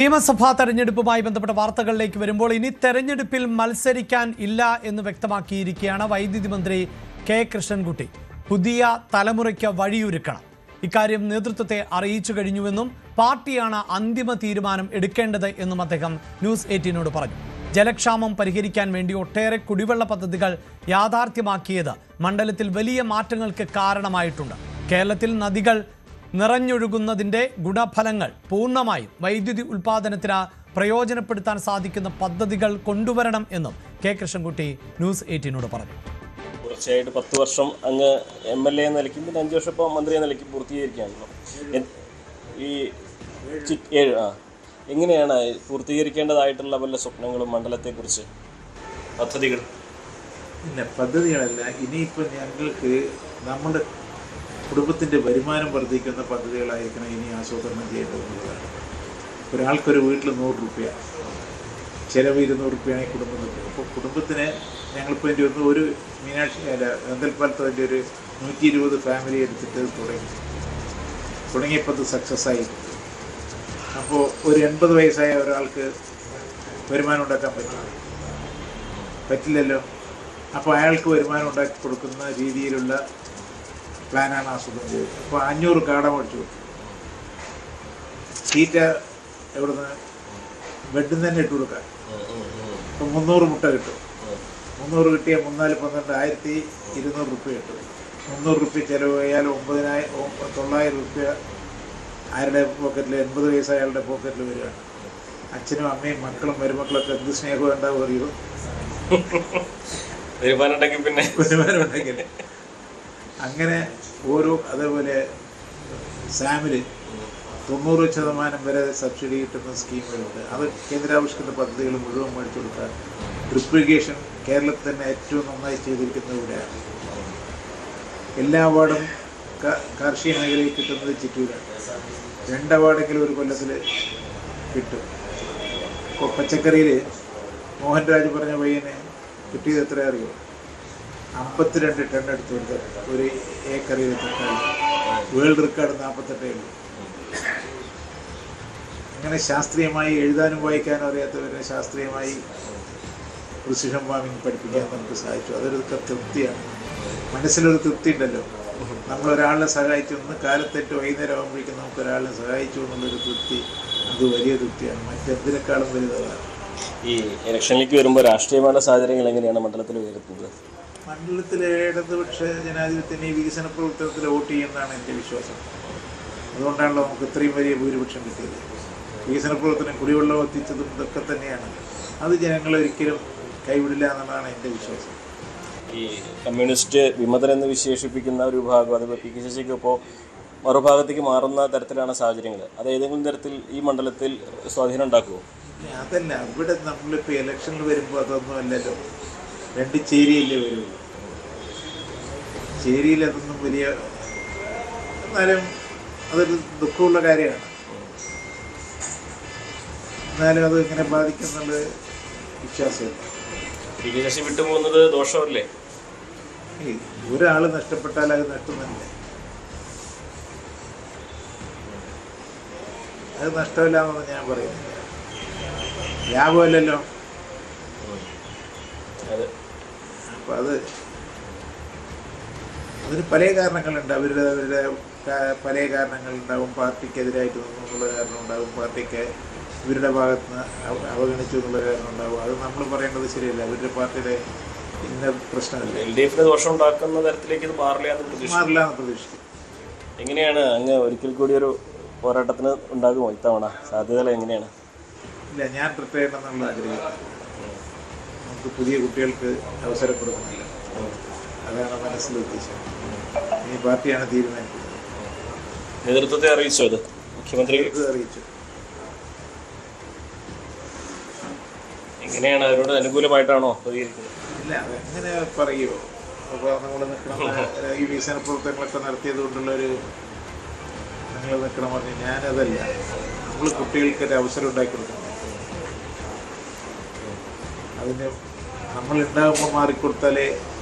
നിയമസഭാ തെരഞ്ഞെടുപ്പുമായി ബന്ധപ്പെട്ട വാർത്തകളിലേക്ക് വരുമ്പോൾ ഇനി തെരഞ്ഞെടുപ്പിൽ മത്സരിക്കാൻ ഇല്ല എന്ന് വ്യക്തമാക്കിയിരിക്കുകയാണ് വൈദ്യുതി മന്ത്രി കെ കൃഷ്ണൻകുട്ടി. പുതിയ തലമുറയ്ക്ക് വഴിയൊരുക്കണം. ഇക്കാര്യം നേതൃത്വത്തെ അറിയിച്ചു കഴിഞ്ഞുവെന്നും പാർട്ടിയാണ് അന്തിമ തീരുമാനം എടുക്കേണ്ടത് എന്നും അദ്ദേഹം ന്യൂസ് 18നോട് പറഞ്ഞു. ജലക്ഷാമം പരിഹരിക്കാൻ വേണ്ടി ഒട്ടേറെ കുടിവെള്ള പദ്ധതികൾ യാഥാർത്ഥ്യമാക്കിയത് മണ്ഡലത്തിൽ വലിയ മാറ്റങ്ങൾക്ക് കാരണമായിട്ടുണ്ട്. കേരളത്തിൽ നദികൾ നിറഞ്ഞൊഴുകുന്നതിൻ്റെ ഗുണഫലങ്ങൾ പൂർണ്ണമായും വൈദ്യുതി ഉൽപ്പാദനത്തിന് പ്രയോജനപ്പെടുത്താൻ സാധിക്കുന്ന പദ്ധതികൾ കൊണ്ടുവരണം എന്നും കെ കൃഷ്ണൻകുട്ടി ന്യൂസ് 18നോട് പറഞ്ഞു. തുടർച്ചയായിട്ട് 10 വർഷം അങ്ങ് MLA നിലയ്ക്കും പിന്നെ 5 വർഷം ഇപ്പോൾ മന്ത്രി നിലയ്ക്ക് പൂർത്തീകരിക്കുകയാണല്ലോ. ഈ എങ്ങനെയാണ് പൂർത്തീകരിക്കേണ്ടതായിട്ടുള്ള വല്ല സ്വപ്നങ്ങളും മണ്ഡലത്തെക്കുറിച്ച് പദ്ധതികൾ? പിന്നെ പദ്ധതികളല്ല, ഇനിയിപ്പോൾ ഞങ്ങൾക്ക് നമ്മുടെ കുടുംബത്തിൻ്റെ വരുമാനം വർദ്ധിക്കുന്ന പദ്ധതികളായിരിക്കണം ഇനി ആസൂത്രണം ചെയ്യേണ്ടതെന്നുള്ളതാണ്. ഒരാൾക്കൊരു വീട്ടിൽ 100 രൂപ ചിലവ് 200 രൂപയാണ് കുടുംബം നിൽക്കുന്നത്. അപ്പോൾ കുടുംബത്തിന് ഞങ്ങളിപ്പോൾ എൻ്റെ ഒരു മീനാക്ഷി എന്തൽപ്പാലത്ത് അതിൻ്റെ ഒരു 120 ഫാമിലി എടുത്തിട്ട് തുടങ്ങിയപ്പോൾ അത് സക്സസ് ആയി. അപ്പോൾ ഒരു 80 വയസ്സായ ഒരാൾക്ക് വരുമാനം ഉണ്ടാക്കാൻ പറ്റില്ലല്ലോ. അപ്പോൾ അയാൾക്ക് വരുമാനം ഉണ്ടാക്കി കൊടുക്കുന്ന രീതിയിലുള്ള പ്ലാനാണ് ആസൂത്രണം ചെയ്തത്. അപ്പോൾ 500 കാട മേടിച്ചു കൊടുത്തു. തീറ്റ എവിടുന്ന് ബെഡിൽ നിന്ന് തന്നെ ഇട്ട് കൊടുക്കാം. അപ്പോൾ 300 മുട്ട കിട്ടും. 300 കിട്ടിയ 3 12 1200 രൂപ കിട്ടും. 300 രൂപ ചിലവ് ചെയ്യാൽ 900 രൂപ ആരുടെ പോക്കറ്റിൽ 80 വയസ്സായ അയാളുടെ പോക്കറ്റിൽ വരികയാണ്. അച്ഛനും അമ്മയും മക്കളും മരുമക്കളൊക്കെ എന്ത് സ്നേഹം ഉണ്ടാവും അറിയോ? വരുമാനമുണ്ടെങ്കിൽ അങ്ങനെ അതേപോലെ സാമിൽ 90% വരെ സബ്സിഡി കിട്ടുന്ന സ്കീമുകളുണ്ട്. അത് കേന്ദ്രാവിഷ്കൃത പദ്ധതികൾ മുഴുവൻ മേടിച്ചു കൊടുക്കാൻ. ഡ്രിപ്പ് ഇറിഗേഷൻ കേരളത്തിൽ തന്നെ ഏറ്റവും നന്നായി ചെയ്തിരിക്കുന്നത് ഇവിടെയാണ്. എല്ലാ അവാർഡും കാർഷിക മേഖലയിൽ കിട്ടുന്നത് ചിറ്റൂരാണ്. 2 അവാർഡെങ്കിലും ഒരു കൊല്ലത്തിൽ കിട്ടും. ഇപ്പോൾ പച്ചക്കറിയിൽ മോഹൻ രാജ് പറഞ്ഞ പയ്യന് കിട്ടിയത് എത്ര അറിയോ? 52 ടൺ എടുത്തു കൊടുത്തത് ഒരു ഏക്കറിൽ തക്കാളി. വേൾഡ് റെക്കോർഡ് 48 ഉള്ളൂ. അങ്ങനെ ശാസ്ത്രീയമായി എഴുതാനും വായിക്കാനും അറിയാത്തവരെ ശാസ്ത്രീയമായി പ്രിസിഷൻ ഫാമിംഗ് പഠിപ്പിക്കാൻ നമുക്ക് സാധിച്ചു. അതൊരു തൃപ്തിയാണ്. മനസ്സിലൊരു തൃപ്തി ഉണ്ടല്ലോ. നമ്മളൊരാളിനെ സഹായിച്ചു എന്ന് കാലത്തേറ്റ് വൈകുന്നേരം ആകുമ്പോഴേക്കും നമുക്ക് ഒരാളിനെ സഹായിച്ചു എന്നുള്ളൊരു തൃപ്തി, അത് വലിയ തൃപ്തിയാണ്. മറ്റെന്തിനേക്കാളും വലുതാണ്. ഈ ഇലക്ഷനിലേക്ക് വരുമ്പോൾ രാഷ്ട്രീയമായ സാഹചര്യങ്ങൾ എങ്ങനെയാണ് മണ്ഡലത്തിൽ ഉയർത്തുന്നത്? മണ്ഡലത്തിലെ ഇടതുപക്ഷ ജനാധിപത്യത്തിന് ഈ വികസന പ്രവർത്തനത്തിൽ വോട്ട് ചെയ്യുന്നതാണ് എൻ്റെ വിശ്വാസം. അതുകൊണ്ടാണല്ലോ നമുക്ക് ഇത്രയും വലിയ ഭൂരിപക്ഷം കിട്ടിയത്. വികസന പ്രവർത്തനം, കുടിവെള്ളം എത്തിച്ചതും ഇതൊക്കെ തന്നെയാണ്. അത് ജനങ്ങൾ ഒരിക്കലും കൈവിടില്ല എന്നുള്ളതാണ് എൻ്റെ വിശ്വാസം. ഈ കമ്മ്യൂണിസ്റ്റ് വിമതൻ എന്ന് വിശേഷിപ്പിക്കുന്ന ഒരു വിഭാഗം, അത് PK ശശിക്ക് ഇപ്പോൾ മറുഭാഗത്തേക്ക് മാറുന്ന തരത്തിലാണ് സാഹചര്യങ്ങൾ. അത് ഏതെങ്കിലും തരത്തിൽ ഈ മണ്ഡലത്തിൽ സ്വാധീനം ഉണ്ടാക്കുമോ? അതല്ല, ഇവിടെ നമ്മളിപ്പോൾ ഇലക്ഷനിൽ വരുമ്പോൾ അതൊന്നും അല്ലല്ലോ. 2 ചേരിയല്ലേ വരുള്ളൂ. ചേരിയിൽ അതൊന്നും വലിയ, എന്നാലും അതൊരു ദുഃഖമുള്ള കാര്യമാണ്. എന്നാലും അത് ഇങ്ങനെ ബാധിക്കുന്നുള്ളത് വിശ്വാസമില്ല. PK ശശി വിട്ടുപോകുന്നത് ദോഷമല്ലേ? ഒരാൾ നഷ്ടപ്പെട്ടാൽ അത് നഷ്ടമല്ലേ? അത് നഷ്ടമില്ല എന്നൊന്നും ഞാൻ പറയുന്നില്ല. ലാഭമല്ലല്ലോ. അപ്പം അതിന് പല കാരണങ്ങളുണ്ട്. അവരുടെ പല കാരണങ്ങളുണ്ടാവും. പാർട്ടിക്കെതിരായിട്ട് നിന്നുള്ള കാരണം ഉണ്ടാകും. പാർട്ടിക്ക് ഇവരുടെ ഭാഗത്ത് നിന്ന് അവഗണിച്ചു എന്നുള്ള കാരണം ഉണ്ടാകും. അത് നമ്മൾ പറയേണ്ടത് ശരിയല്ല. അവരുടെ പാർട്ടിയുടെ ഇന്ന പ്രശ്നമല്ല. LDF ദോഷം ഉണ്ടാക്കുന്ന തരത്തിലേക്ക് ഇത് മാറില്ല എന്ന് പ്രതീക്ഷിക്കും. എങ്ങനെയാണ് അങ്ങ് ഒരിക്കൽ കൂടി ഒരു പോരാട്ടത്തിന് ഉണ്ടാകുമോ ഇത്തവണ? സാധ്യതകൾ എങ്ങനെയാണ്? ഇല്ല, ഞാൻ റിട്ടയർ ചെയ്യണമെന്നുള്ള ആഗ്രഹിക്കുന്നു. നമുക്ക് പുതിയ കുട്ടികൾക്ക് അവസരം കൊടുക്കുന്നില്ല. അതാണ് മനസ്സിൽ ഉദ്ദേശിച്ചത്. ഈ പാർട്ടിയാണ് തീരുമാനിക്കുന്നത്. നേതൃത്വത്തെ അറിയിച്ചോ? അത് മുഖ്യമന്ത്രി അറിയിച്ചു. എങ്ങനെയാണ് അതിനോട് അനുകൂലമായിട്ടാണോ പ്രതികരിക്കുന്നത്? ഇല്ല, അതെങ്ങനെ പറയുമോ? അപ്പോൾ നമ്മൾ നിൽക്കണം, ഈ വികസന പ്രവർത്തനങ്ങളൊക്കെ നടത്തിയത് കൊണ്ടുള്ളൊരു നിങ്ങൾ നിൽക്കണം പറഞ്ഞു. ഞാനതല്ല, നമ്മൾ കുട്ടികൾക്കൊരു അവസരം ഉണ്ടാക്കി കൊടുക്കണം. അതിന് നമ്മൾ ഉണ്ടാകുമ്പോൾ മാറിക്കൊടുത്താലേ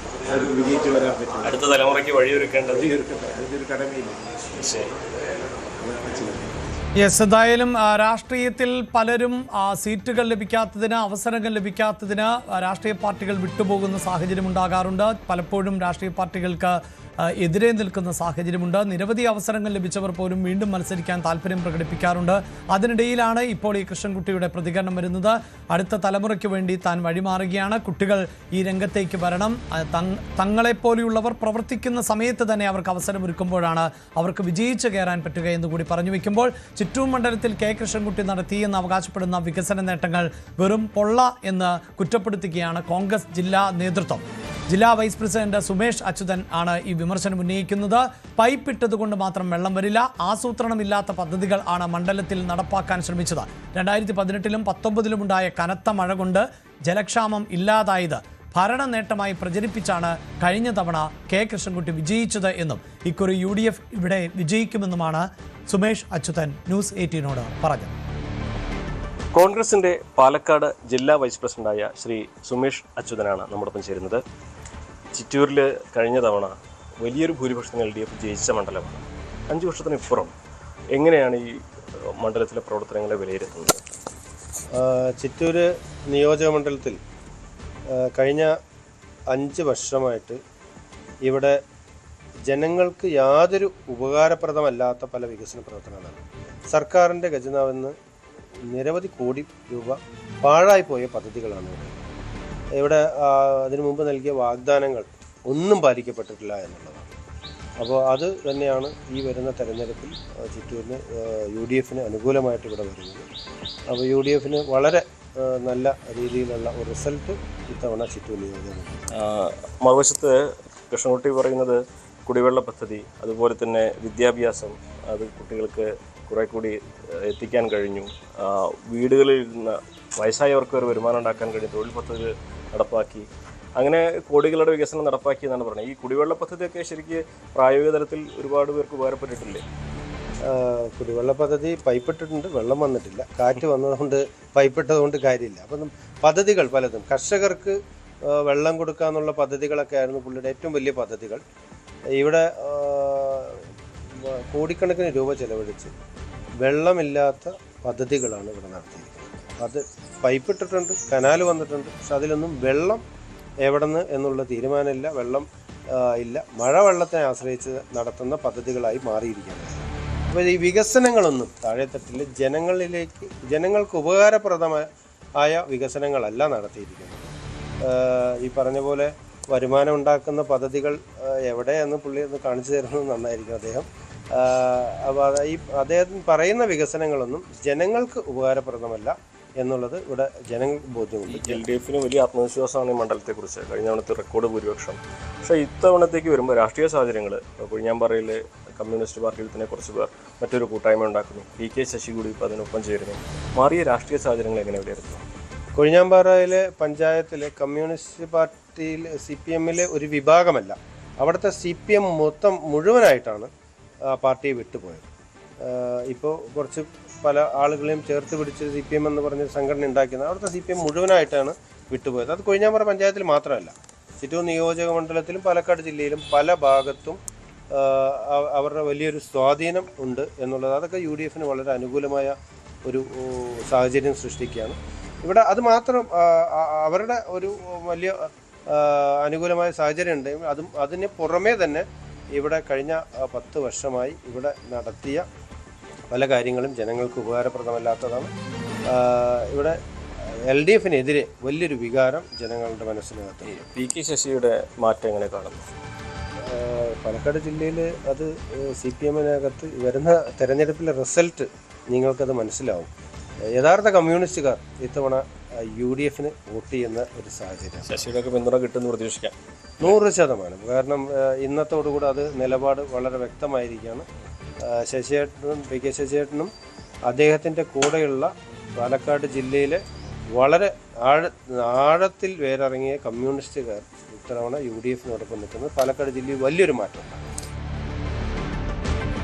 അത് വിജയിച്ച് വരാൻ പറ്റും. അടുത്ത തലമുറയ്ക്ക് വഴിയൊരുക്കേണ്ടത് അതിൻ്റെ ഒരു കടമയില്ല. അതാണ് ചെയ്യുന്നത്. യെസ്, എന്തായാലും രാഷ്ട്രീയത്തിൽ പലരും സീറ്റുകൾ ലഭിക്കാത്തതിന്, അവസരങ്ങൾ ലഭിക്കാത്തതിന് രാഷ്ട്രീയ പാർട്ടികൾ വിട്ടുപോകുന്ന സാഹചര്യം ഉണ്ടാകാറുണ്ട്. പലപ്പോഴും രാഷ്ട്രീയ പാർട്ടികൾക്ക് എതിരെ നിൽക്കുന്ന സാഹചര്യമുണ്ട്. നിരവധി അവസരങ്ങൾ ലഭിച്ചവർ പോലും വീണ്ടും മത്സരിക്കാൻ താല്പര്യം പ്രകടിപ്പിക്കാറുണ്ട്. അതിനിടയിലാണ് ഇപ്പോൾ ഈ കൃഷ്ണൻകുട്ടിയുടെ പ്രതികരണം വരുന്നത്. അടുത്ത തലമുറയ്ക്ക് വേണ്ടി താൻ വഴിമാറുകയാണ്, കുട്ടികൾ ഈ രംഗത്തേക്ക് വരണം, തങ്ങളെപ്പോലെയുള്ളവർ പ്രവർത്തിക്കുന്ന സമയത്ത് തന്നെ അവർക്ക് അവസരമൊരുക്കുമ്പോഴാണ് അവർക്ക് വിജയിച്ച് കയറാൻ പറ്റുക എന്ന് കൂടി പറഞ്ഞു വയ്ക്കുമ്പോൾ ചിറ്റൂർ മണ്ഡലത്തിൽ കെ കൃഷ്ണൻകുട്ടി നടത്തിയെന്ന് അവകാശപ്പെടുന്ന വികസന നേട്ടങ്ങൾ വെറും പൊള്ള എന്ന് കുറ്റപ്പെടുത്തുകയാണ് കോൺഗ്രസ് ജില്ലാ നേതൃത്വം. ജില്ലാ വൈസ് പ്രസിഡന്റ് സുമേഷ് അച്യുതൻ ആണ് ഈ വിമർശനം ഉന്നയിക്കുന്നത്. പൈപ്പ് ഇട്ടതുകൊണ്ട് മാത്രം വെള്ളം വരില്ല, ആസൂത്രണമില്ലാത്ത പദ്ധതികൾ ആണ് മണ്ഡലത്തിൽ നടപ്പാക്കാൻ ശ്രമിച്ചത്. 2018-ലും 2019-ലും ഉണ്ടായ കനത്ത മഴ കൊണ്ട് ജലക്ഷാമം ഇല്ലാതായത് ഭരണ നേട്ടമായി പ്രചരിപ്പിച്ചാണ് കഴിഞ്ഞ തവണ കെ കൃഷ്ണൻകുട്ടി വിജയിച്ചത് എന്നും ഇക്കുറി UDF ഇവിടെ വിജയിക്കുമെന്നുമാണ് സുമേഷ് അച്യുതൻ ന്യൂസ് 18നോട് പറഞ്ഞത്. കോൺഗ്രസിന്റെ പാലക്കാട് ജില്ലാ വൈസ് പ്രസിഡന്റായ ശ്രീ സുമേഷ് അച്യുതനാണ് നമ്മോടൊപ്പം ചേരുന്നത്. ചിറ്റൂരിൽ കഴിഞ്ഞ തവണ വലിയൊരു ഭൂരിപക്ഷത്തിന് LDF ജയിച്ച മണ്ഡലമാണ്. 5 വർഷത്തിനിപ്പുറം എങ്ങനെയാണ് ഈ മണ്ഡലത്തിലെ പ്രവർത്തനങ്ങളെ വിലയിരുത്തുന്നത്? ചിറ്റൂർ നിയോജക മണ്ഡലത്തിൽ കഴിഞ്ഞ 5 വർഷമായിട്ട് ഇവിടെ ജനങ്ങൾക്ക് യാതൊരു ഉപകാരപ്രദമല്ലാത്ത പല വികസന പ്രവർത്തനങ്ങളാണ്. സർക്കാരിൻ്റെ ഖജനാവെന്ന് നിരവധി കോടി രൂപ പാഴായിപ്പോയ പദ്ധതികളാണ് ഇവിടെ അതിനു മുമ്പ് നൽകിയ വാഗ്ദാനങ്ങൾ ഒന്നും പാലിക്കപ്പെട്ടിട്ടില്ല എന്നുള്ളതാണ്. അപ്പോൾ അത് തന്നെയാണ് ഈ വരുന്ന തെരഞ്ഞെടുപ്പിൽ ചിറ്റൂരിന് UDFന് അനുകൂലമായിട്ട് ഇവിടെ വരുന്നത്. അപ്പോൾ UDFന് വളരെ നല്ല രീതിയിലുള്ള ഒരു റിസൾട്ട് ഇത്തവണ ചിറ്റൂർ നിയോജനം. മറുവശത്ത് കൃഷ്ണൻകുട്ടി പറയുന്നത് കുടിവെള്ള പദ്ധതി, അതുപോലെ തന്നെ വിദ്യാഭ്യാസം, അത് കുട്ടികൾക്ക് കുറെ കൂടി എത്തിക്കാൻ കഴിഞ്ഞു. വീടുകളിൽ നിന്ന് വയസ്സായവർക്ക് ഒരു വരുമാനം ഉണ്ടാക്കാൻ കഴിഞ്ഞു. തൊഴിൽ പദ്ധതി നടപ്പാക്കി. അങ്ങനെ കോടികളുടെ വികസനം നടപ്പാക്കി എന്നാണ് പറയുന്നത്. ഈ കുടിവെള്ള പദ്ധതിയൊക്കെ ശരിക്കും പ്രായോഗിക തലത്തിൽ ഒരുപാട് പേർക്ക് ഉപകാരപ്പെട്ടിട്ടില്ലേ? കുടിവെള്ള പദ്ധതി പൈപ്പിട്ടിട്ടുണ്ട്, വെള്ളം വന്നിട്ടില്ല. കാറ്റ് വന്നതുകൊണ്ട് പൈപ്പിട്ടതുകൊണ്ട് കാര്യമില്ല. അപ്പം പദ്ധതികൾ പലതും കർഷകർക്ക് വെള്ളം കൊടുക്കുക എന്നുള്ള പദ്ധതികളൊക്കെ ആയിരുന്നു പുള്ളിയുടെ ഏറ്റവും വലിയ പദ്ധതികൾ. ഇവിടെ കോടിക്കണക്കിന് രൂപ ചെലവഴിച്ച് വെള്ളമില്ലാത്ത പദ്ധതികളാണ് ഇവിടെ നടത്തിയിരിക്കുന്നത്. അത് പൈപ്പിട്ടിട്ടുണ്ട്, കനാൽ വന്നിട്ടുണ്ട്, പക്ഷെ അതിലൊന്നും വെള്ളം എവിടെ നിന്ന് എന്നുള്ള തീരുമാനമില്ല. വെള്ളം ഇല്ല. മഴവെള്ളത്തെ ആശ്രയിച്ച് നടത്തുന്ന പദ്ധതികളായി മാറിയിരിക്കുകയാണ്. അപ്പോൾ ഈ വികസനങ്ങളൊന്നും താഴെത്തട്ടിൽ ജനങ്ങൾക്ക് ഉപകാരപ്രദമായ വികസനങ്ങളല്ല നടത്തിയിരിക്കുന്നത്. ഈ പറഞ്ഞ പോലെ വരുമാനം ഉണ്ടാക്കുന്ന പദ്ധതികൾ എവിടെയെന്ന് പുള്ളി ഒന്ന് കാണിച്ചു തരുന്നത് നന്നായിരിക്കും അദ്ദേഹം. അപ്പോൾ അദ്ദേഹം പറയുന്ന വികസനങ്ങളൊന്നും ജനങ്ങൾക്ക് ഉപകാരപ്രദമല്ല എന്നുള്ളത് ഇവിടെ ജനങ്ങൾക്ക് ബോധ്യമുണ്ട്. LDFന് വലിയ ആത്മവിശ്വാസമാണ് ഈ മണ്ഡലത്തെക്കുറിച്ച്. കഴിഞ്ഞ തവണത്തെ റെക്കോർഡ് ഭൂരിപക്ഷം. പക്ഷേ ഇത്തവണത്തേക്ക് വരുമ്പോൾ രാഷ്ട്രീയ സാഹചര്യങ്ങൾ, കൊഴിഞ്ഞാമ്പാറയിൽ കമ്മ്യൂണിസ്റ്റ് പാർട്ടിയിൽ തന്നെ കുറച്ച് പേർ മറ്റൊരു കൂട്ടായ്മ ഉണ്ടാക്കുന്നു. PK ശശി കൂടി ഇപ്പോൾ അതിനൊപ്പം ചേരുന്നു. മാറിയ രാഷ്ട്രീയ സാഹചര്യങ്ങൾ എങ്ങനെ വിലയിരുത്തുന്നു? കൊഴിഞ്ഞാമ്പാറയിലെ പഞ്ചായത്തിലെ കമ്മ്യൂണിസ്റ്റ് പാർട്ടിയിൽ CPMലെ ഒരു വിഭാഗമല്ല, അവിടുത്തെ CPM മുഴുവനായിട്ടാണ് പാർട്ടിയെ വിട്ടുപോയത്. ഇപ്പോൾ കുറച്ച് പല ആളുകളെയും ചേർത്ത് പിടിച്ച് CPM എന്ന് പറഞ്ഞ സംഘടന ഉണ്ടാക്കുന്നത് അവിടുത്തെ CPM മുഴുവനായിട്ടാണ് വിട്ടുപോയത്. അത് കൊഴിഞ്ഞാമ്പാറ പഞ്ചായത്തിൽ മാത്രമല്ല, ചിറ്റൂർ നിയോജക മണ്ഡലത്തിലും പാലക്കാട് ജില്ലയിലും പല ഭാഗത്തും അവരുടെ വലിയൊരു സ്വാധീനം ഉണ്ട് എന്നുള്ളത് അതൊക്കെ UDFന് വളരെ അനുകൂലമായ ഒരു സാഹചര്യം സൃഷ്ടിക്കുകയാണ്. ഇവിടെ അത് മാത്രം അവരുടെ ഒരു വലിയ അനുകൂലമായ സാഹചര്യം ഉണ്ട്. അതിന് പുറമേ തന്നെ ഇവിടെ കഴിഞ്ഞ 10 വർഷമായി ഇവിടെ നടത്തിയ പല കാര്യങ്ങളും ജനങ്ങൾക്ക് ഉപകാരപ്രദമല്ലാത്തതാണ്. ഇവിടെ LDFനെതിരെ വലിയൊരു വികാരം ജനങ്ങളുടെ മനസ്സിനകത്ത്. PK ശശിയുടെ മാറ്റം എങ്ങനെ കാണുന്നു? പാലക്കാട് ജില്ലയിൽ അത് CPMനകത്ത് വരുന്ന തെരഞ്ഞെടുപ്പിലെ റിസൾട്ട് നിങ്ങൾക്കത് മനസ്സിലാവും. യഥാർത്ഥ കമ്മ്യൂണിസ്റ്റുകാർ ഇത്തവണ UDFന് വോട്ട് ചെയ്യുന്ന ഒരു സാഹചര്യം. ശശിയുടെയൊക്കെ പിന്തുണ കിട്ടുമെന്ന് പ്രതീക്ഷിക്കാം. 100%. കാരണം ഇന്നത്തോടുകൂടി അത് നിലപാട് വളരെ വ്യക്തമായിരിക്കുകയാണ്. ശശിയേട്ടനും PK ശശിയേട്ടനും അദ്ദേഹത്തിൻ്റെ കൂടെയുള്ള പാലക്കാട് ജില്ലയിലെ വളരെ ആഴത്തിൽ വേരിറങ്ങിയ കമ്മ്യൂണിസ്റ്റുകാർ ഇത്തവണ UDFനോടൊപ്പം നിൽക്കുന്നത് പാലക്കാട് ജില്ലയിൽ വലിയൊരു മാറ്റമുണ്ട്.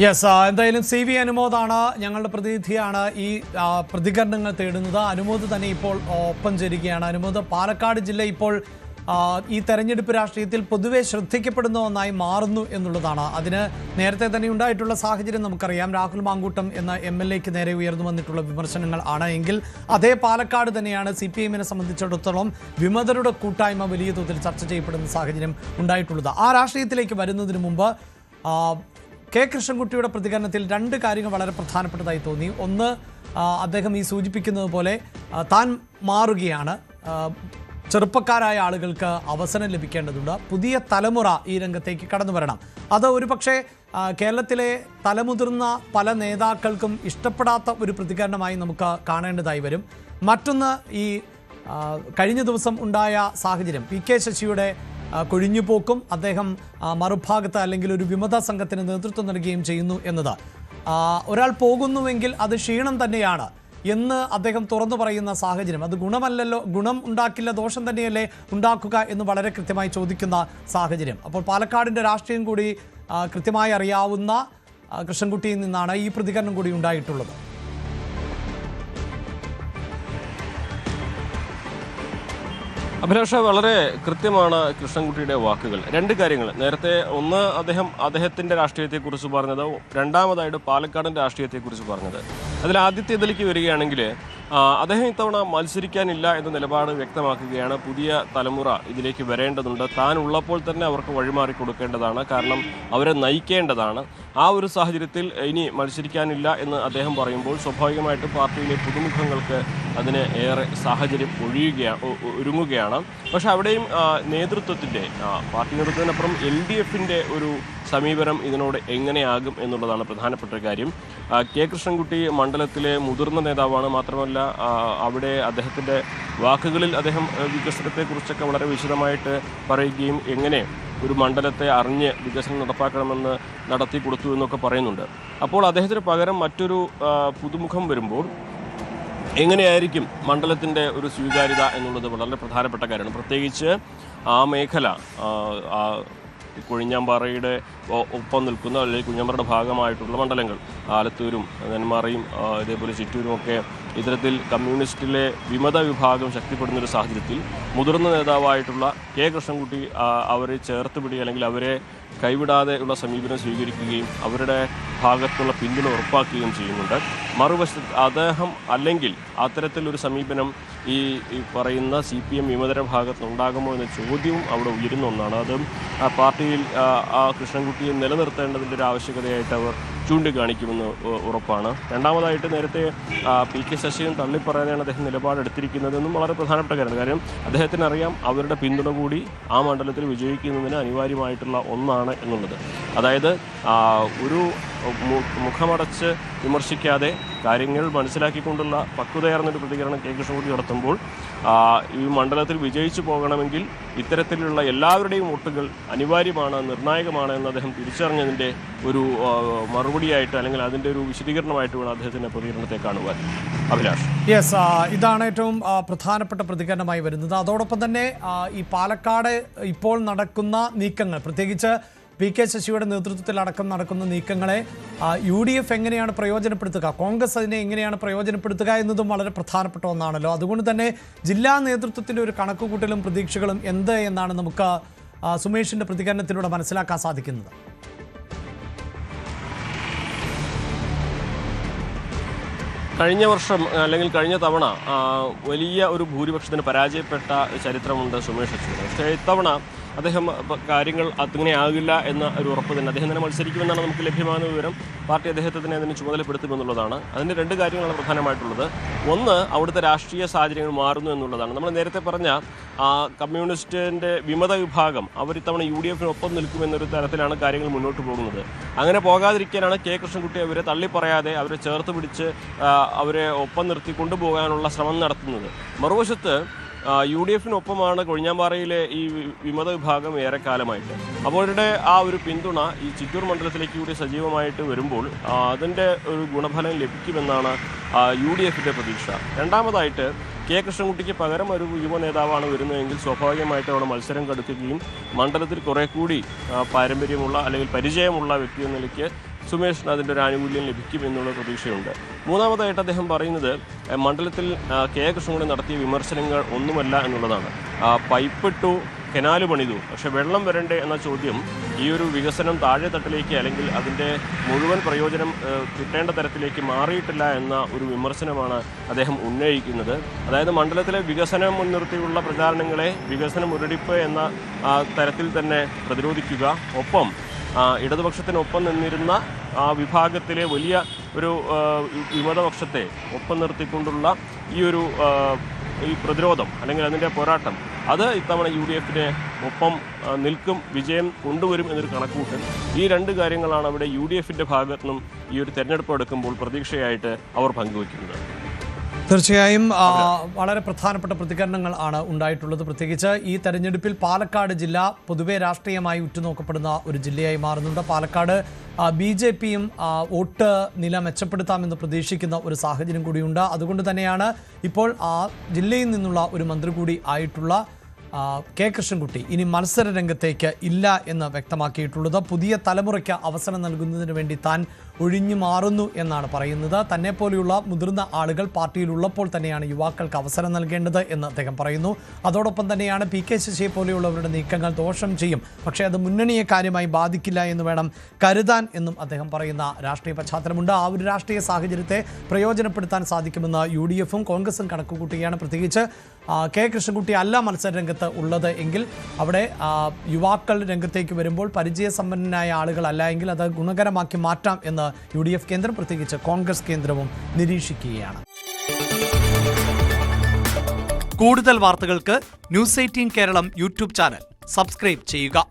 യെസ്, എന്തായാലും CV അനുമോദാണ് ഞങ്ങളുടെ പ്രതിനിധിയാണ് ഈ പ്രതികരണങ്ങൾ തേടുന്നത്. അനുമോദ് തന്നെ ഇപ്പോൾ ഒപ്പം ചേരുകയാണ്. അനുമോദ്, പാലക്കാട് ജില്ല ഇപ്പോൾ ഈ തെരഞ്ഞെടുപ്പ് രാഷ്ട്രീയത്തിൽ പൊതുവെ ശ്രദ്ധിക്കപ്പെടുന്ന ഒന്നായി മാറുന്നു എന്നുള്ളതാണ്. അതിന് നേരത്തെ തന്നെ ഉണ്ടായിട്ടുള്ള സാഹചര്യം നമുക്കറിയാം. രാഹുൽ മാങ്കൂട്ടം എന്ന MLAക്ക് നേരെ ഉയർന്നു വന്നിട്ടുള്ള വിമർശനങ്ങൾ ആണ് എങ്കിൽ അതേ പാലക്കാട് തന്നെയാണ് CPM-നെ സംബന്ധിച്ചിടത്തോളം വിമതരുടെ കൂട്ടായ്മ വലിയ തോതിൽ ചർച്ച ചെയ്യപ്പെടുന്ന സാഹചര്യം ഉണ്ടായിട്ടുള്ളത്. ആ രാഷ്ട്രീയത്തിലേക്ക് വരുന്നതിന് മുമ്പ് കെ കൃഷ്ണൻകുട്ടിയുടെ പ്രതികരണത്തിൽ രണ്ട് കാര്യങ്ങൾ വളരെ പ്രധാനപ്പെട്ടതായി തോന്നി. ഒന്ന്, അദ്ദേഹം ഈ സൂചിപ്പിക്കുന്നത് പോലെ താൻ മാറുകയാണ്, ചെറുപ്പക്കാരായ ആളുകൾക്ക് അവസരം ലഭിക്കേണ്ടതുണ്ട്, പുതിയ തലമുറ ഈ രംഗത്തേക്ക് കടന്നു വരണം. അത് ഒരുപക്ഷെ കേരളത്തിലെ തലമുതിർന്ന പല നേതാക്കൾക്കും ഇഷ്ടപ്പെടാത്ത ഒരു പ്രതികരണമായി നമുക്ക് കാണേണ്ടതായി വരും. മറ്റൊന്ന്, ഈ കഴിഞ്ഞ ദിവസം ഉണ്ടായ സാഹചര്യം, PK ശശിയുടെ കൊഴിഞ്ഞുപോക്കും അദ്ദേഹം മറുഭാഗത്ത് അല്ലെങ്കിൽ ഒരു വിമത സംഘത്തിന് നേതൃത്വം നൽകുകയും ചെയ്യുന്നു എന്നത്, ഒരാൾ പോകുന്നുവെങ്കിൽ അത് ക്ഷീണം തന്നെയാണ് എന്ന് അദ്ദേഹം തുറന്നു പറയുന്ന സാഹചര്യം, അത് ഗുണമല്ലല്ലോ, ഗുണം ഉണ്ടാക്കില്ല ദോഷം തന്നെയല്ലേ ഉണ്ടാക്കുക എന്ന് വളരെ കൃത്യമായി ചോദിക്കുന്ന സാഹചര്യം. അപ്പോൾ പാലക്കാടിൻ്റെ രാഷ്ട്രീയം കൂടി കൃത്യമായി അറിയാവുന്ന കൃഷ്ണൻകുട്ടിയിൽ നിന്നാണ് ഈ പ്രതികരണം കൂടി ഉണ്ടായിട്ടുള്ളത്. അഭിലാഷ, വളരെ കൃത്യമാണ് കൃഷ്ണൻകുട്ടിയുടെ വാക്കുകൾ. രണ്ട് കാര്യങ്ങൾ. നേരത്തെ ഒന്ന്, അദ്ദേഹത്തിൻ്റെ രാഷ്ട്രീയത്തെക്കുറിച്ച് പറഞ്ഞത്, രണ്ടാമതായിട്ട് പാലക്കാടിൻ്റെ രാഷ്ട്രീയത്തെക്കുറിച്ച് പറഞ്ഞത്. അതിൽ ആദ്യത്തേതിലേക്ക് വരികയാണെങ്കിൽ അദ്ദേഹം ഇത്തവണ മത്സരിക്കാനില്ല എന്ന നിലപാട് വ്യക്തമാക്കുകയാണ്. പുതിയ തലമുറ ഇതിലേക്ക് വരേണ്ടതുണ്ട്, താൻ ഉള്ളപ്പോൾ തന്നെ അവർക്ക് വഴിമാറി കൊടുക്കേണ്ടതാണ്, കാരണം അവരെ നയിക്കേണ്ടതാണ്. ആ ഒരു സാഹചര്യത്തിൽ ഇനി മത്സരിക്കാനില്ല എന്ന് അദ്ദേഹം പറയുമ്പോൾ സ്വാഭാവികമായിട്ട് പാർട്ടിയിലെ പുതുമുഖങ്ങൾക്ക് അതിന് ഏറെ സാഹചര്യം ഒരുങ്ങുകയാണ്. പക്ഷെ അവിടെയും നേതൃത്വത്തിൻ്റെ, പാർട്ടി നേതൃത്വത്തിനപ്പുറം LDF-ൻ്റെ ഒരു സമീപനം ഇതിനോട് എങ്ങനെയാകും എന്നുള്ളതാണ് പ്രധാനപ്പെട്ട കാര്യം. കെ കൃഷ്ണൻകുട്ടി മണ്ഡലത്തിലെ മുതിർന്ന നേതാവാണ്. മാത്രമല്ല അവിടെ അദ്ദേഹത്തിൻ്റെ വാക്കുകളിൽ അദ്ദേഹം വികസനത്തെക്കുറിച്ചൊക്കെ വളരെ വിശദമായിട്ട് പറയുകയും എങ്ങനെ ഒരു മണ്ഡലത്തെ അറിഞ്ഞ് വികസനം നടപ്പാക്കണമെന്ന് നടത്തി കൊടുത്തു എന്നൊക്കെ പറയുന്നുണ്ട്. അപ്പോൾ അദ്ദേഹത്തിന് പകരം മറ്റൊരു പുതുമുഖം വരുമ്പോൾ എങ്ങനെയായിരിക്കും മണ്ഡലത്തിൻ്റെ ഒരു സ്വീകാര്യത എന്നുള്ളത് വളരെ പ്രധാനപ്പെട്ട കാര്യമാണ്. പ്രത്യേകിച്ച് ആ മേഖല, കൊഴിഞ്ഞാമ്പാറയുടെ ഒപ്പം നിൽക്കുന്ന അല്ലെങ്കിൽ കുഞ്ഞാമ്പാറയുടെ ഭാഗമായിട്ടുള്ള മണ്ഡലങ്ങൾ, ആലത്തൂരും നെന്മാറയും ഇതേപോലെ ചിറ്റൂരുമൊക്കെ ഇത്തരത്തിൽ കമ്മ്യൂണിസ്റ്റിലെ വിമത വിഭാഗം ശക്തിപ്പെടുന്നൊരു സാഹചര്യത്തിൽ മുതിർന്ന നേതാവായിട്ടുള്ള കെ കൃഷ്ണൻകുട്ടി അവരെ ചേർത്ത് പിടി അല്ലെങ്കിൽ അവരെ കൈവിടാതെ ഉള്ള സമീപനം സ്വീകരിക്കുകയും അവരുടെ ഭാഗത്തുള്ള പിന്തുണ ഉറപ്പാക്കുകയും ചെയ്യുന്നുണ്ട്. മറുവശത്ത് അദ്ദേഹം അല്ലെങ്കിൽ അത്തരത്തിലൊരു സമീപനം ഈ പറയുന്ന CPM വിമതര ഭാഗത്തുണ്ടാകുമോ എന്ന ചോദ്യവും അവിടെ ഉയരുന്ന ഒന്നാണ്. അതും പാർട്ടിയിൽ ആ കൃഷ്ണൻകുട്ടിയെ നിലനിർത്തേണ്ടതിൻ്റെ ഒരു ആവശ്യകതയായിട്ട് അവർ ചൂണ്ടിക്കാണിക്കുമെന്ന് ഉറപ്പാണ്. രണ്ടാമതായിട്ട് നേരത്തെ PK ശശിയും തള്ളിപ്പറയാനാണ് അദ്ദേഹം നിലപാടെടുത്തിരിക്കുന്നതെന്നും വളരെ പ്രധാനപ്പെട്ട കാര്യമാണ്. കാര്യം അദ്ദേഹത്തിന് അറിയാം അവരുടെ പിന്തുണ കൂടി ആ മണ്ഡലത്തിൽ വിജയിക്കുന്നതിന് അനിവാര്യമായിട്ടുള്ള ഒന്നാണ് എന്നുള്ളത്. അതായത് ഒരു മുഖമടച്ച് വിമർശിക്കാതെ കാര്യങ്ങൾ മനസ്സിലാക്കിക്കൊണ്ടുള്ള പക്വതയാർന്നൊരു പ്രതികരണം കെ കൃഷ്ണൻകുട്ടി നടത്തുമ്പോൾ ഈ മണ്ഡലത്തിൽ വിജയിച്ചു പോകണമെങ്കിൽ ഇത്തരത്തിലുള്ള എല്ലാവരുടെയും വോട്ടുകൾ അനിവാര്യമാണ്, നിർണായകമാണ് എന്ന് അദ്ദേഹം തിരിച്ചറിഞ്ഞതിൻ്റെ ഒരു മറുപടിയായിട്ട് അല്ലെങ്കിൽ അതിൻ്റെ ഒരു വിശദീകരണമായിട്ട് വേണം അദ്ദേഹത്തിൻ്റെ പ്രതികരണത്തെ കാണുവാൻ. അഭിലാഷ്, യെസ്, ഇതാണ് ഏറ്റവും പ്രധാനപ്പെട്ട പ്രതികരണമായി വരുന്നത്. അതോടൊപ്പം തന്നെ ഈ പാലക്കാട് ഇപ്പോൾ നടക്കുന്ന നീക്കങ്ങൾ, പ്രത്യേകിച്ച് PK ശശിയുടെ നേതൃത്വത്തിലടക്കം നടക്കുന്ന നീക്കങ്ങളെ UDF എങ്ങനെയാണ് പ്രയോജനപ്പെടുത്തുക, കോൺഗ്രസ് അതിനെ എങ്ങനെയാണ് പ്രയോജനപ്പെടുത്തുക എന്നതും വളരെ പ്രധാനപ്പെട്ട ഒന്നാണല്ലോ. അതുകൊണ്ട് തന്നെ ജില്ലാ നേതൃത്വത്തിൻ്റെ ഒരു കണക്കുകൂട്ടലും പ്രതീക്ഷകളും എന്ത് എന്നാണ് നമുക്ക് സുമേഷിൻ്റെ പ്രതികരണത്തിലൂടെ മനസ്സിലാക്കാൻ സാധിക്കുന്നത്. കഴിഞ്ഞ വർഷം അല്ലെങ്കിൽ കഴിഞ്ഞ തവണ വലിയ ഒരു ഭൂരിപക്ഷത്തിന് പരാജയപ്പെട്ട ചരിത്രമുണ്ട് സുമേഷ് അച്യുതന്. പക്ഷേ ഇത്തവണ അദ്ദേഹം കാര്യങ്ങൾ അങ്ങനെ ആകില്ല എന്ന ഒരു ഉറപ്പ് തന്നെ, അദ്ദേഹം തന്നെ മത്സരിക്കുമെന്നാണ് നമുക്ക് ലഭ്യമാകുന്ന വിവരം. പാർട്ടി അദ്ദേഹത്തെ തന്നെ അതിന് ചുമതലപ്പെടുത്തുമെന്നുള്ളതാണ്. അതിൻ്റെ രണ്ട് കാര്യങ്ങളാണ് പ്രധാനമായിട്ടുള്ളത്. ഒന്ന്, അവിടുത്തെ രാഷ്ട്രീയ സാഹചര്യങ്ങൾ മാറുന്നു എന്നുള്ളതാണ്. നമ്മൾ നേരത്തെ പറഞ്ഞ കമ്മ്യൂണിസ്റ്റിൻ്റെ വിമത വിഭാഗം അവരിത്തവണ UDF-നൊപ്പം നിൽക്കുമെന്നൊരു തരത്തിലാണ് കാര്യങ്ങൾ മുന്നോട്ട് പോകുന്നത്. അങ്ങനെ പോകാതിരിക്കാനാണ് കെ കൃഷ്ണൻകുട്ടി അവരെ തള്ളിപ്പറയാതെ അവരെ ചേർത്ത് പിടിച്ച് അവരെ ഒപ്പം നിർത്തി കൊണ്ടുപോകാനുള്ള ശ്രമം നടത്തുന്നത്. മറുവശത്ത് UDF-നൊപ്പമാണ് കൊഴിഞ്ഞാമ്പാറയിലെ ഈ വിമത വിഭാഗം ഏറെക്കാലമായിട്ട്. അവരുടെ ആ ഒരു പിന്തുണ ഈ ചിറ്റൂർ മണ്ഡലത്തിലേക്ക് കൂടി സജീവമായിട്ട് വരുമ്പോൾ അതിൻ്റെ ഒരു ഗുണഫലം ലഭിക്കുമെന്നാണ് UDF-ൻ്റെ പ്രതീക്ഷ. രണ്ടാമതായിട്ട് കെ കൃഷ്ണൻകുട്ടിക്ക് പകരം ഒരു യുവ നേതാവാണ് വരുന്നതെങ്കിൽ സ്വാഭാവികമായിട്ട് അവിടെ മത്സരം കടുക്കുകയും മണ്ഡലത്തിൽ കുറെ കൂടി പാരമ്പര്യമുള്ള അല്ലെങ്കിൽ പരിചയമുള്ള വ്യക്തി എന്ന നിലയ്ക്ക് സുമേഷിന് അതിൻ്റെ ഒരു ആനുകൂല്യം ലഭിക്കും എന്നുള്ള പ്രതീക്ഷയുണ്ട്. മൂന്നാമതായിട്ട് അദ്ദേഹം പറയുന്നത് മണ്ഡലത്തിൽ കെ കൃഷ്ണൻകുട്ടി നടത്തിയ വിമർശനങ്ങൾ ഒന്നുമല്ല എന്നുള്ളതാണ്. പൈപ്പിട്ടു, കനാല് പണിതു, പക്ഷെ വെള്ളം വരണ്ടേ എന്ന ചോദ്യം ഈ ഒരു വികസനം താഴെ തട്ടിലേക്ക് അല്ലെങ്കിൽ അതിൻ്റെ മുഴുവൻ പ്രയോജനം കിട്ടേണ്ട തരത്തിലേക്ക് മാറിയിട്ടില്ല എന്ന ഒരു വിമർശനമാണ് അദ്ദേഹം ഉന്നയിക്കുന്നത്. അതായത് മണ്ഡലത്തിലെ വികസനം മുൻനിർത്തിയുള്ള പ്രചാരണങ്ങളെ വികസന മുരടിപ്പ് എന്ന തരത്തിൽ തന്നെ പ്രതിരോധിക്കുക, ഒപ്പം ഇടതുപക്ഷത്തിനൊപ്പം നിന്നിരുന്ന ആ വിഭാഗത്തിലെ വലിയ ഒരു വിമതപക്ഷത്തെ ഒപ്പം നിർത്തിക്കൊണ്ടുള്ള ഈ പ്രതിരോധം അല്ലെങ്കിൽ അതിൻ്റെ പോരാട്ടം അത് ഇത്തവണ UDF-ന് ഒപ്പം നിൽക്കും, വിജയം കൊണ്ടുവരും എന്നൊരു കണക്കുകൂട്ടൽ. ഈ രണ്ട് കാര്യങ്ങളാണ് അവിടെ UDF-ന്റെ ഭാഗത്തു നിന്നും ഈ ഒരു തെരഞ്ഞെടുപ്പ് എടുക്കുമ്പോൾ പ്രതീക്ഷയായിട്ട് അവർ പങ്കുവയ്ക്കുന്നത്. തീർച്ചയായും വളരെ പ്രധാനപ്പെട്ട പ്രതികരണങ്ങൾ ആണ് ഉണ്ടായിട്ടുള്ളത്. പ്രത്യേകിച്ച് ഈ തെരഞ്ഞെടുപ്പിൽ പാലക്കാട് ജില്ല പൊതുവെ രാഷ്ട്രീയമായി ഉറ്റുനോക്കപ്പെടുന്ന ഒരു ജില്ലയായി മാറുന്നുണ്ട്. പാലക്കാട് BJP-യും വോട്ട് നില മെച്ചപ്പെടുത്താമെന്ന് പ്രതീക്ഷിക്കുന്ന ഒരു സാഹചര്യം കൂടിയുണ്ട്. അതുകൊണ്ട് തന്നെയാണ് ഇപ്പോൾ ആ ജില്ലയിൽ നിന്നുള്ള ഒരു മന്ത്രി കൂടി ആയിട്ടുള്ള കെ കൃഷ്ണൻകുട്ടി ഇനി മത്സര രംഗത്തേക്ക് ഇല്ല എന്ന് വ്യക്തമാക്കിയിട്ടുള്ളത്. പുതിയ തലമുറയ്ക്ക് അവസരം നൽകുന്നതിന് വേണ്ടി താൻ ഒഴിഞ്ഞു മാറുന്നു എന്നാണ് പറയുന്നത്. തന്നെ പോലെയുള്ള മുതിർന്ന ആളുകൾ പാർട്ടിയിലുള്ളപ്പോൾ തന്നെയാണ് യുവാക്കൾക്ക് അവസരം നൽകേണ്ടത് എന്ന് അദ്ദേഹം പറയുന്നു. അതോടൊപ്പം തന്നെയാണ് PK ശശിയെ പോലെയുള്ളവരുടെ നീക്കങ്ങൾ ദോഷം ചെയ്യും, പക്ഷേ അത് മുന്നണിയെ കാര്യമായി ബാധിക്കില്ല എന്ന് വേണം കരുതാൻ എന്നും അദ്ദേഹം പറയുന്ന രാഷ്ട്രീയ പശ്ചാത്തലമുണ്ട്. ആ ഒരു രാഷ്ട്രീയ സാഹചര്യത്തെ പ്രയോജനപ്പെടുത്താൻ സാധിക്കുമെന്ന് UDF-ഉം കോൺഗ്രസും കണക്കുകൂട്ടുകയാണ്. പ്രത്യേകിച്ച് കെ കൃഷ്ണൻകുട്ടി അല്ല മത്സര രംഗത്ത് ഉള്ളത് എങ്കിൽ അവിടെ യുവാക്കൾ രംഗത്തേക്ക് വരുമ്പോൾ പരിചയസമ്പന്നനായ ആളുകളല്ല എങ്കിൽ അത് ഗുണകരമാക്കി മാറ്റാം എന്ന് UDF കേന്ദ്രം പ്രത്യേകിച്ച് കോൺഗ്രസ് കേന്ദ്രവും നിരീക്ഷിക്കുകയാണ്. കൂടുതൽ വാർത്തകൾക്ക് News 18 കേരളം യൂട്യൂബ് ചാനൽ സബ്സ്ക്രൈബ് ചെയ്യുക.